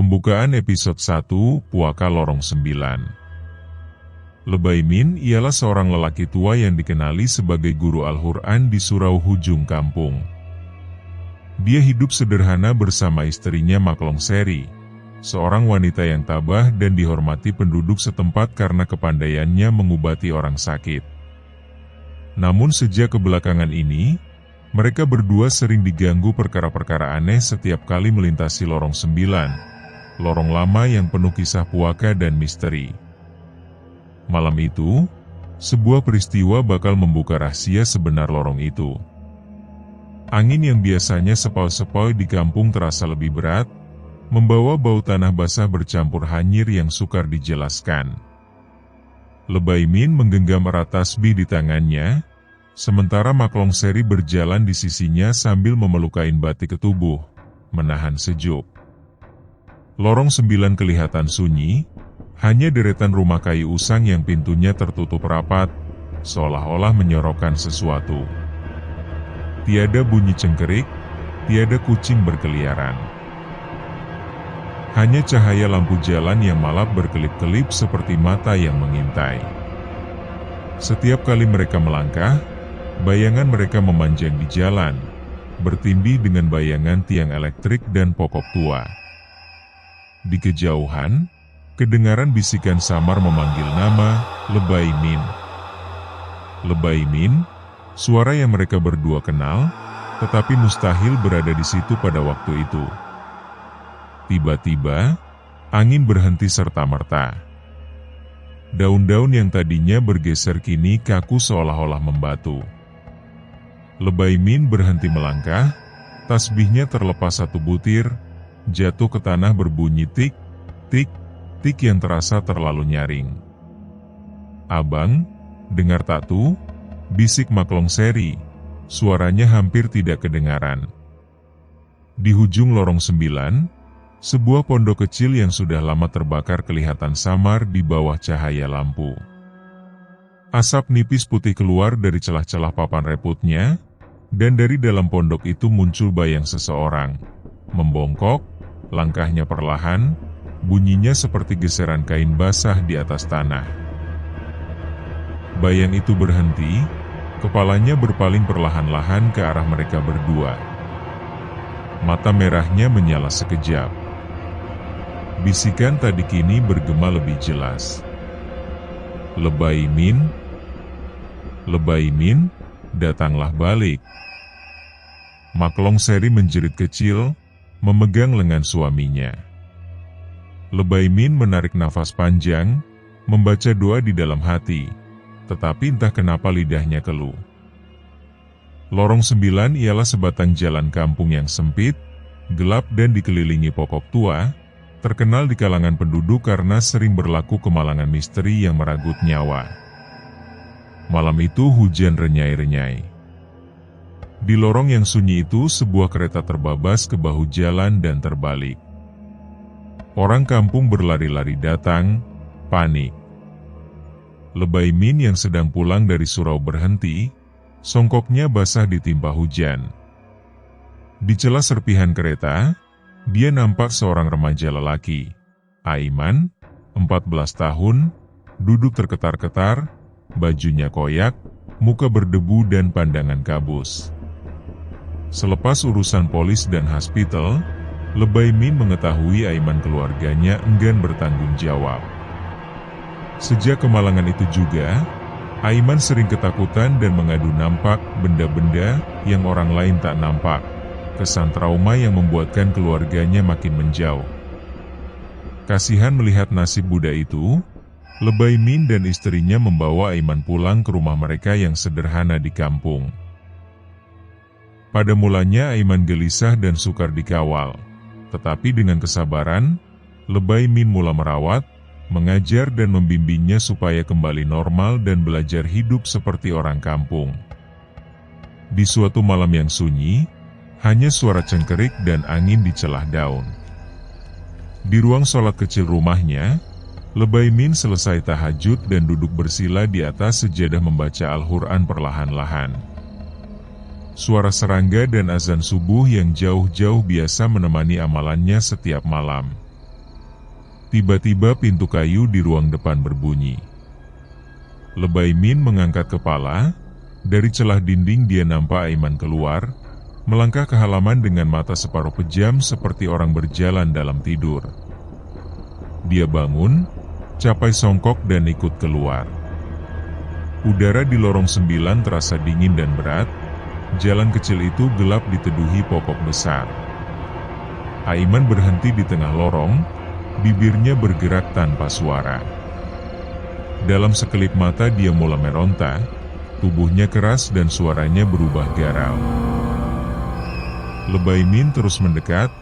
Pembukaan episode 1, Puaka Lorong 9. Lebaimin ialah seorang lelaki tua yang dikenali sebagai guru Al-Quran di surau hujung kampung. Dia hidup sederhana bersama istrinya Maklongseri, seorang wanita yang tabah dan dihormati penduduk setempat karena kepandaiannya mengobati orang sakit. Namun sejak kebelakangan ini, mereka berdua sering diganggu perkara-perkara aneh setiap kali melintasi Lorong 9. Lorong lama yang penuh kisah puaka dan misteri. Malam itu, sebuah peristiwa bakal membuka rahasia sebenar lorong itu. Angin yang biasanya sepoi-sepoi di kampung terasa lebih berat, membawa bau tanah basah bercampur hanyir yang sukar dijelaskan. Lebaimin menggenggam erat tasbih di tangannya, sementara Maklongseri berjalan di sisinya sambil memeluk kain batik ke tubuh, menahan sejuk. Lorong 9 kelihatan sunyi, hanya deretan rumah kayu usang yang pintunya tertutup rapat, seolah-olah menyorokkan sesuatu. Tiada bunyi cengkerik, tiada kucing berkeliaran. Hanya cahaya lampu jalan yang malap berkelip-kelip seperti mata yang mengintai. Setiap kali mereka melangkah, bayangan mereka memanjang di jalan, bertindih dengan bayangan tiang elektrik dan pokok tua. Di kejauhan, kedengaran bisikan samar memanggil nama, Lebaimin. Lebaimin, suara yang mereka berdua kenal, tetapi mustahil berada di situ pada waktu itu. Tiba-tiba, angin berhenti serta-merta. Daun-daun yang tadinya bergeser kini kaku seolah-olah membatu. Lebaimin berhenti melangkah, tasbihnya terlepas satu butir, jatuh ke tanah berbunyi tik, tik, tik yang terasa terlalu nyaring. "Abang, dengar tak tuh?" bisik Maklongseri, suaranya hampir tidak kedengaran. Di hujung lorong 9, sebuah pondok kecil yang sudah lama terbakar kelihatan samar di bawah cahaya lampu. Asap nipis putih keluar dari celah-celah papan reputnya, dan dari dalam pondok itu muncul bayang seseorang, membongkok, langkahnya perlahan, bunyinya seperti geseran kain basah di atas tanah. Bayang itu berhenti, kepalanya berpaling perlahan-lahan ke arah mereka berdua. Mata merahnya menyala sekejap. Bisikan tadi kini bergema lebih jelas. "Lebaimin, Lebaimin, datanglah balik." Maklongseri menjerit kecil, memegang lengan suaminya. Lebaimin menarik nafas panjang, membaca doa di dalam hati, tetapi entah kenapa lidahnya keluh. Lorong 9 ialah sebatang jalan kampung yang sempit, gelap dan dikelilingi pokok tua, terkenal di kalangan penduduk karena sering berlaku kemalangan misteri yang meragut nyawa. Malam itu hujan renyai-renyai. Di lorong yang sunyi itu sebuah kereta terbabas ke bahu jalan dan terbalik. Orang kampung berlari-lari datang, panik. Lebaimin yang sedang pulang dari surau berhenti, songkoknya basah ditimpa hujan. Di celah serpihan kereta, dia nampak seorang remaja lelaki, Aiman, 14 tahun, duduk terketar-ketar, bajunya koyak, muka berdebu dan pandangan kabus. Selepas urusan polis dan hospital, Lebaimin mengetahui Aiman keluarganya enggan bertanggung jawab. Sejak kemalangan itu juga, Aiman sering ketakutan dan mengadu nampak benda-benda yang orang lain tak nampak, kesan trauma yang membuatkan keluarganya makin menjauh. Kasihan melihat nasib budak itu, Lebaimin dan istrinya membawa Aiman pulang ke rumah mereka yang sederhana di kampung. Pada mulanya Aiman gelisah dan sukar dikawal, tetapi dengan kesabaran, Lebaimin mula merawat, mengajar dan membimbingnya supaya kembali normal dan belajar hidup seperti orang kampung. Di suatu malam yang sunyi, hanya suara cengkerik dan angin di celah daun. Di ruang sholat kecil rumahnya, Lebaimin selesai tahajud dan duduk bersila di atas sejadah membaca Al-Quran perlahan-lahan. Suara serangga dan azan subuh yang jauh-jauh biasa menemani amalannya setiap malam. Tiba-tiba pintu kayu di ruang depan berbunyi. Lebay Min mengangkat kepala. Dari celah dinding dia nampak Aiman keluar, melangkah ke halaman dengan mata separuh pejam seperti orang berjalan dalam tidur. Dia bangun, capai songkok dan ikut keluar. Udara di lorong 9 terasa dingin dan berat. Jalan kecil itu gelap diteduhi pokok besar. Aiman berhenti di tengah lorong, bibirnya bergerak tanpa suara. Dalam sekelip mata dia mulai meronta, tubuhnya keras dan suaranya berubah garau. Lebay Min terus mendekat,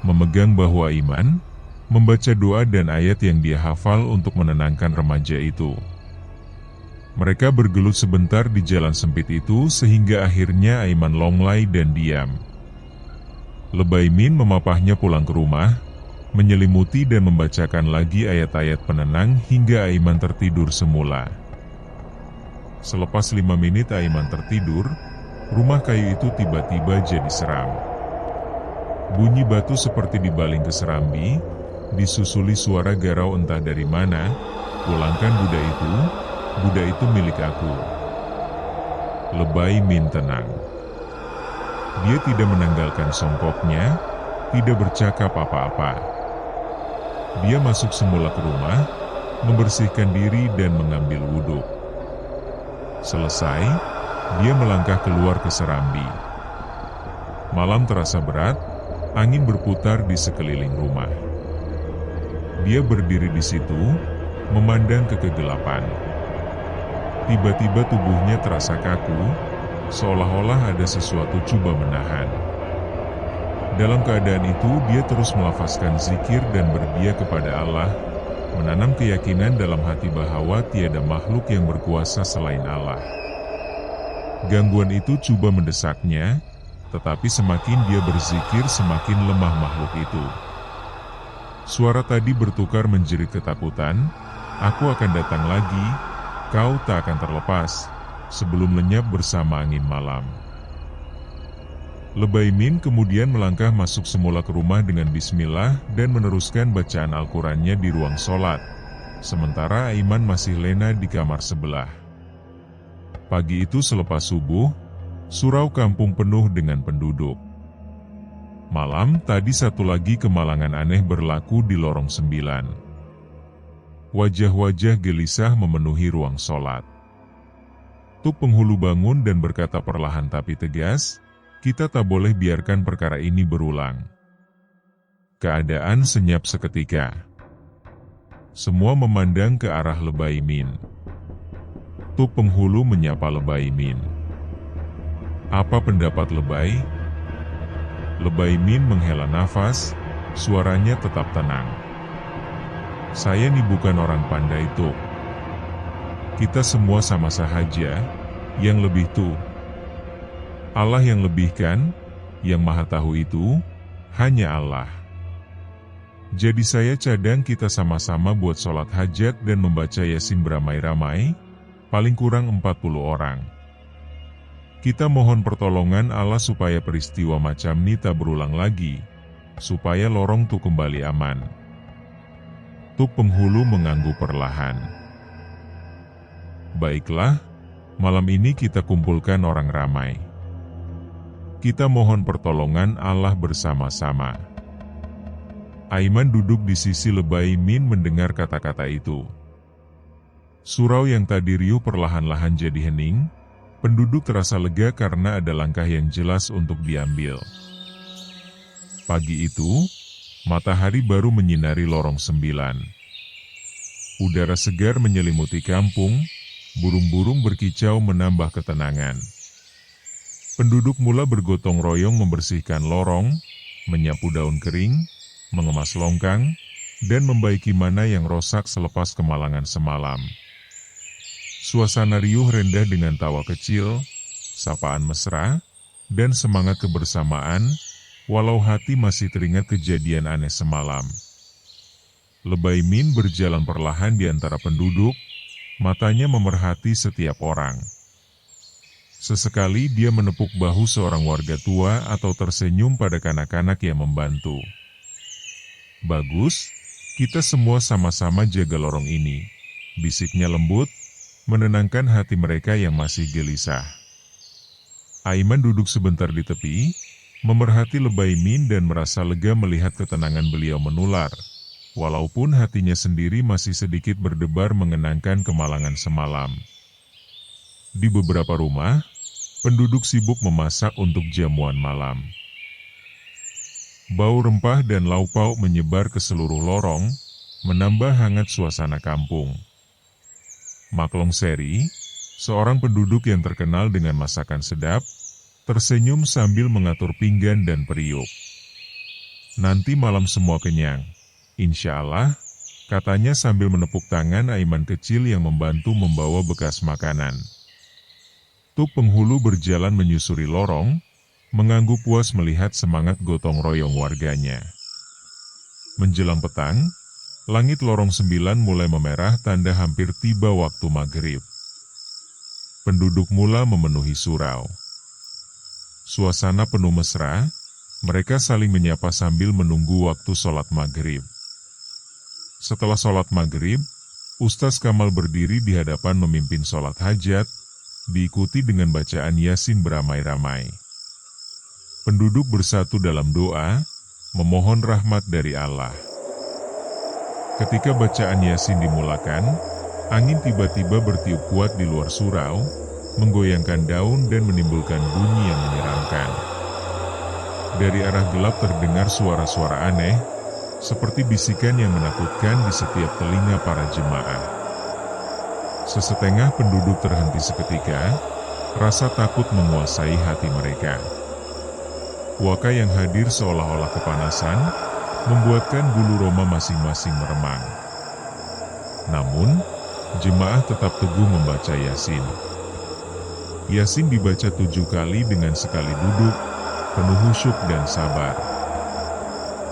memegang bahu Aiman, membaca doa dan ayat yang dia hafal untuk menenangkan remaja itu. Mereka bergelut sebentar di jalan sempit itu sehingga akhirnya Aiman longlai dan diam. Lebay Min memapahnya pulang ke rumah, menyelimuti dan membacakan lagi ayat-ayat penenang hingga Aiman tertidur semula. Selepas 5 menit Aiman tertidur, rumah kayu itu tiba-tiba jadi seram. Bunyi batu seperti dibaling ke serambi, disusuli suara garau entah dari mana, "Pulangkan Buddha itu milik aku." Lebay Min tenang. Dia tidak menanggalkan songkoknya, tidak bercakap apa-apa. Dia masuk semula ke rumah, membersihkan diri dan mengambil wudhu. Selesai, dia melangkah keluar ke serambi. Malam terasa berat, angin berputar di sekeliling rumah. Dia berdiri di situ, memandang ke kegelapan. Tiba-tiba tubuhnya terasa kaku, seolah-olah ada sesuatu coba menahan. Dalam keadaan itu, dia terus melafazkan zikir dan berdoa kepada Allah, menanam keyakinan dalam hati bahwa tiada makhluk yang berkuasa selain Allah. Gangguan itu coba mendesaknya, tetapi semakin dia berzikir semakin lemah makhluk itu. Suara tadi bertukar menjerit ketakutan, "Aku akan datang lagi, kau tak akan terlepas," sebelum lenyap bersama angin malam. Lebay Min kemudian melangkah masuk semula ke rumah dengan bismillah dan meneruskan bacaan Al-Qurannya di ruang sholat, sementara Aiman masih lena di kamar sebelah. Pagi itu selepas subuh, surau kampung penuh dengan penduduk. Malam tadi satu lagi kemalangan aneh berlaku di lorong 9. Wajah-wajah gelisah memenuhi ruang sholat. Tuk penghulu bangun dan berkata perlahan tapi tegas, "Kita tak boleh biarkan perkara ini berulang." Keadaan senyap seketika. Semua memandang ke arah Lebay Min. Tuk penghulu menyapa Lebay Min. "Apa pendapat Lebay?" Lebay Min menghela nafas, suaranya tetap tenang. "Saya ini bukan orang pandai, Tuk. Kita semua sama sahaja, yang lebih tuh. Allah yang lebihkan, yang maha tahu itu, hanya Allah. Jadi saya cadang kita sama-sama buat sholat hajat dan membaca Yasin beramai-ramai, paling kurang 40 orang. Kita mohon pertolongan Allah supaya peristiwa macam ini tak berulang lagi, supaya lorong tuh kembali aman." Tuk penghulu mengangguk perlahan. "Baiklah, malam ini kita kumpulkan orang ramai. Kita mohon pertolongan Allah bersama-sama." Aiman duduk di sisi Lebay Min mendengar kata-kata itu. Surau yang tadi riuh perlahan-lahan jadi hening, penduduk terasa lega karena ada langkah yang jelas untuk diambil. Pagi itu, matahari baru menyinari lorong 9. Udara segar menyelimuti kampung, burung-burung berkicau menambah ketenangan. Penduduk mula bergotong royong membersihkan lorong, menyapu daun kering, mengemas longkang, dan membaiki mana yang rosak selepas kemalangan semalam. Suasana riuh rendah dengan tawa kecil, sapaan mesra, dan semangat kebersamaan, walau hati masih teringat kejadian aneh semalam. Lebay Min berjalan perlahan di antara penduduk, matanya memerhati setiap orang. Sesekali dia menepuk bahu seorang warga tua atau tersenyum pada kanak-kanak yang membantu. "Bagus, Kita semua sama-sama jaga lorong ini, bisiknya lembut, menenangkan hati mereka yang masih gelisah. Aiman duduk sebentar di tepi, memerhati lebay Min dan merasa lega melihat ketenangan beliau menular, walaupun hatinya sendiri masih sedikit berdebar mengenangkan kemalangan semalam. Di beberapa rumah, penduduk sibuk memasak untuk jamuan malam. Bau rempah dan lauk pauk menyebar ke seluruh lorong, menambah hangat suasana kampung. Maklong Seri, seorang penduduk yang terkenal dengan masakan sedap, tersenyum sambil mengatur pinggan dan periuk. Nanti malam semua kenyang, insya Allah, katanya sambil menepuk tangan Aiman kecil yang membantu membawa bekas makanan. Tuk penghulu berjalan menyusuri lorong, mengangguk puas melihat semangat gotong royong warganya. Menjelang petang, langit lorong 9 mulai memerah tanda hampir tiba waktu maghrib. Penduduk mula memenuhi surau. Suasana penuh mesra, mereka saling menyapa sambil menunggu waktu sholat maghrib. Setelah sholat maghrib, Ustaz Kamal berdiri di hadapan memimpin sholat hajat, diikuti dengan bacaan Yasin beramai-ramai. Penduduk bersatu dalam doa, memohon rahmat dari Allah. Ketika bacaan Yasin dimulakan, angin tiba-tiba bertiup kuat di luar surau, menggoyangkan daun dan menimbulkan bunyi yang menyeramkan. Dari arah gelap terdengar suara-suara aneh, seperti bisikan yang menakutkan di setiap telinga para jemaah. Sesetengah penduduk terhenti seketika, rasa takut menguasai hati mereka. Waka yang hadir seolah-olah kepanasan, membuatkan bulu roma masing-masing meremang. Namun, jemaah tetap teguh membaca Yasin. Yasin dibaca 7 kali dengan sekali duduk, penuh khusyuk dan sabar.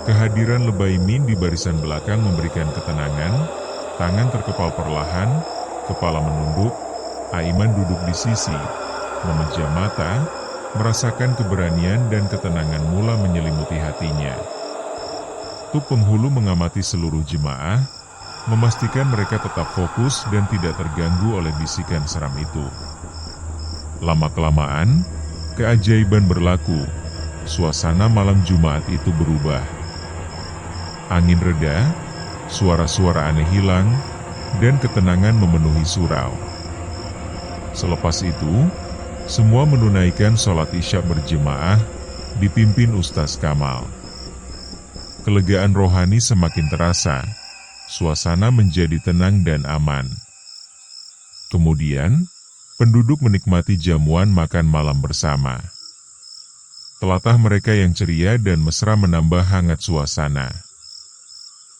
Kehadiran lebay Min di barisan belakang memberikan ketenangan, tangan terkepal perlahan, kepala menunduk, Aiman duduk di sisi, memejam mata, merasakan keberanian dan ketenangan mula menyelimuti hatinya. Tuk penghulu mengamati seluruh jemaah, memastikan mereka tetap fokus dan tidak terganggu oleh bisikan seram itu. Lama-kelamaan, keajaiban berlaku. Suasana malam Jumat itu berubah. Angin reda, suara-suara aneh hilang, dan ketenangan memenuhi surau. Selepas itu, semua menunaikan sholat Isya berjemaah, dipimpin Ustaz Kamal. Kelegaan rohani semakin terasa, suasana menjadi tenang dan aman. Kemudian, penduduk menikmati jamuan makan malam bersama. Telatah mereka yang ceria dan mesra menambah hangat suasana.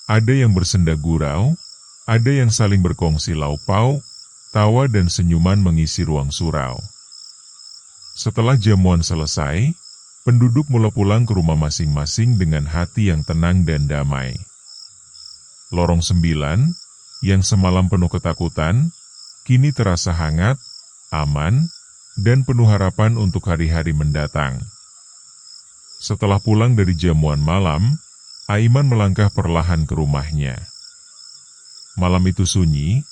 Ada yang bersenda gurau, ada yang saling berkongsi lauk pauk, tawa dan senyuman mengisi ruang surau. Setelah jamuan selesai, penduduk mulai pulang ke rumah masing-masing dengan hati yang tenang dan damai. Lorong 9, yang semalam penuh ketakutan, kini terasa hangat, aman, dan penuh harapan untuk hari-hari mendatang. Setelah pulang dari jamuan malam, Aiman melangkah perlahan ke rumahnya. Malam itu sunyi,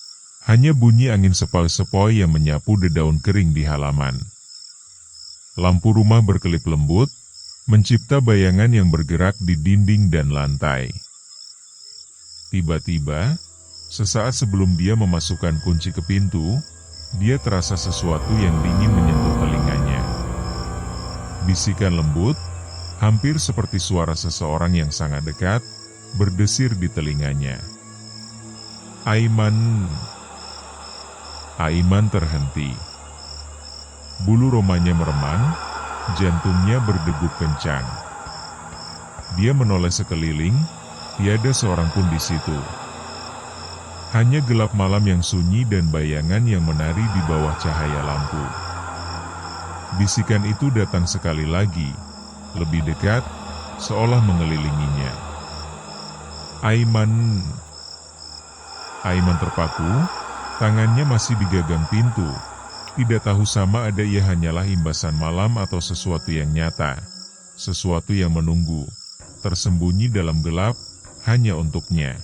hanya bunyi angin sepoi-sepoi yang menyapu dedaun kering di halaman. Lampu rumah berkelip lembut, mencipta bayangan yang bergerak di dinding dan lantai. Tiba-tiba, sesaat sebelum dia memasukkan kunci ke pintu, dia terasa sesuatu yang dingin menyentuh telinganya. Bisikan lembut, hampir seperti suara seseorang yang sangat dekat, berdesir di telinganya. Aiman terhenti. Bulu romanya meremang, jantungnya berdegup kencang. Dia menoleh sekeliling, tiada seorang pun di situ. Hanya gelap malam yang sunyi dan bayangan yang menari di bawah cahaya lampu. Bisikan itu datang sekali lagi, lebih dekat, seolah mengelilinginya. Aiman terpaku, tangannya masih di gagang pintu. Tidak tahu sama ada ia hanyalah imbasan malam atau sesuatu yang nyata, sesuatu yang menunggu, tersembunyi dalam gelap, hanya untuknya.